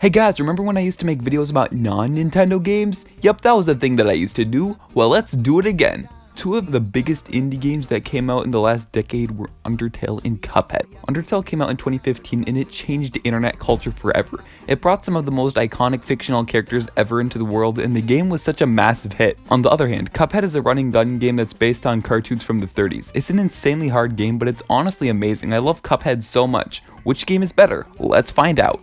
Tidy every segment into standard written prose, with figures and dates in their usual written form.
Hey guys, remember when I used to make videos about non-Nintendo games? Yep, that was a thing that I used to do. Well, let's do it again. Two of the biggest indie games that came out in the last decade were Undertale and Cuphead. Undertale came out in 2015 and it changed internet culture forever. It brought some of the most iconic fictional characters ever into the world, and the game was such a massive hit. On the other hand, Cuphead is a running gun game that's based on cartoons from the 30s. It's an insanely hard game, but it's honestly amazing. I love Cuphead so much. Which game is better? Let's find out.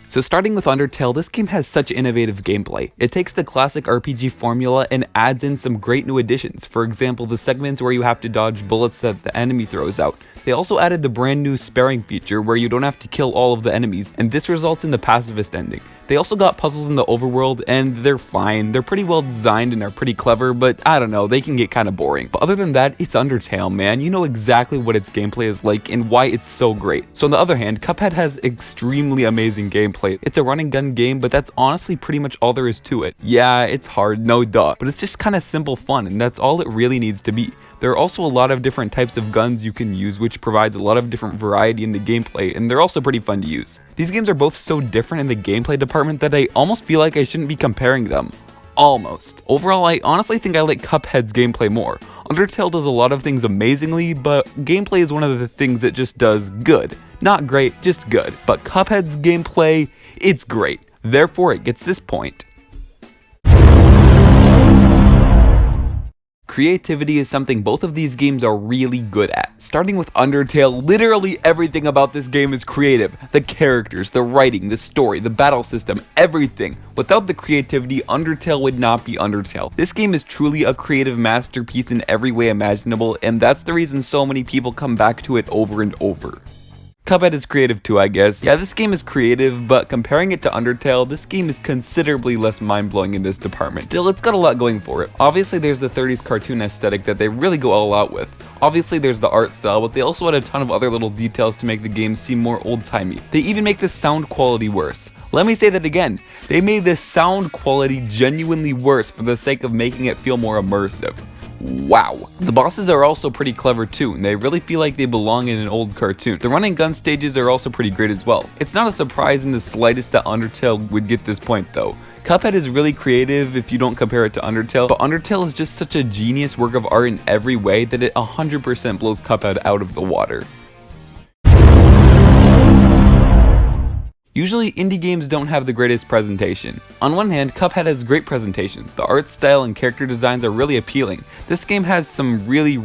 So starting with Undertale, this game has such innovative gameplay. It takes the classic RPG formula and adds in some great new additions. For example, the segments where you have to dodge bullets that the enemy throws out. They also added the brand new sparing feature where you don't have to kill all of the enemies, and this results in the pacifist ending. They also got puzzles in the overworld, and they're fine. They're pretty well designed and are pretty clever, but I don't know, they can get kind of boring. But other than that, it's Undertale, man. You know exactly what its gameplay is like and why it's so great. So on the other hand, Cuphead has extremely amazing gameplay. It's a run and gun game, but that's honestly pretty much all there is to it. Yeah, it's hard, no duh, but it's just kind of simple fun, and that's all it really needs to be. There are also a lot of different types of guns you can use, which provides a lot of different variety in the gameplay, and they're also pretty fun to use. These games are both so different in the gameplay department that I almost feel like I shouldn't be comparing them. Almost. Overall, I honestly think I like Cuphead's gameplay more. Undertale does a lot of things amazingly, but gameplay is one of the things it just does good. Not great, just good. But Cuphead's gameplay, it's great. Therefore, it gets this point. Creativity is something both of these games are really good at. Starting with Undertale, literally everything about this game is creative. The characters, the writing, the story, the battle system, everything. Without the creativity, Undertale would not be Undertale. This game is truly a creative masterpiece in every way imaginable, and that's the reason so many people come back to it over and over. Cuphead is creative too, I guess. Yeah, this game is creative, but comparing it to Undertale, this game is considerably less mind-blowing in this department. Still, it's got a lot going for it. Obviously, there's the 30s cartoon aesthetic that they really go all out with. Obviously, there's the art style, but they also add a ton of other little details to make the game seem more old-timey. They even make the sound quality worse. Let me say that again. They made the sound quality genuinely worse for the sake of making it feel more immersive. Wow. The bosses are also pretty clever too, and they really feel like they belong in an old cartoon. The run and gun stages are also pretty great as well. It's not a surprise in the slightest that Undertale would get this point though. Cuphead is really creative if you don't compare it to Undertale, but Undertale is just such a genius work of art in every way that it 100% blows Cuphead out of the water. Usually, indie games don't have the greatest presentation. On one hand, Cuphead has great presentation. The art style and character designs are really appealing. This game has some really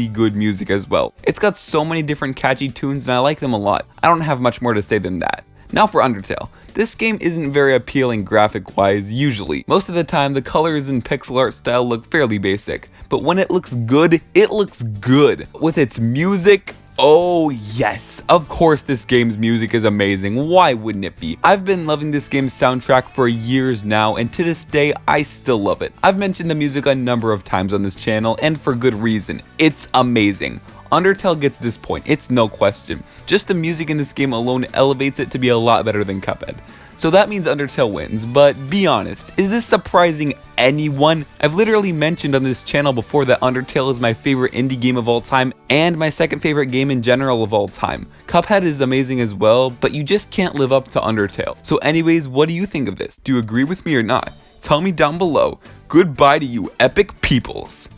good music as well. It's got so many different catchy tunes and I like them a lot. I don't have much more to say than that. Now for Undertale. This game isn't very appealing graphic-wise usually. Most of the time, the colors and pixel art style look fairly basic. But when it looks good, it looks good. With its music, oh yes, of course this game's music is amazing, why wouldn't it be? I've been loving this game's soundtrack for years now, and to this day, I still love it. I've mentioned the music a number of times on this channel, and for good reason. It's amazing. Undertale gets this point, it's no question. Just the music in this game alone elevates it to be a lot better than Cuphead. So that means Undertale wins, but be honest, is this surprising anyone? I've literally mentioned on this channel before that Undertale is my favorite indie game of all time and my second favorite game in general of all time. Cuphead is amazing as well, but you just can't live up to Undertale. So anyways, what do you think of this? Do you agree with me or not? Tell me down below. Goodbye to you epic peoples.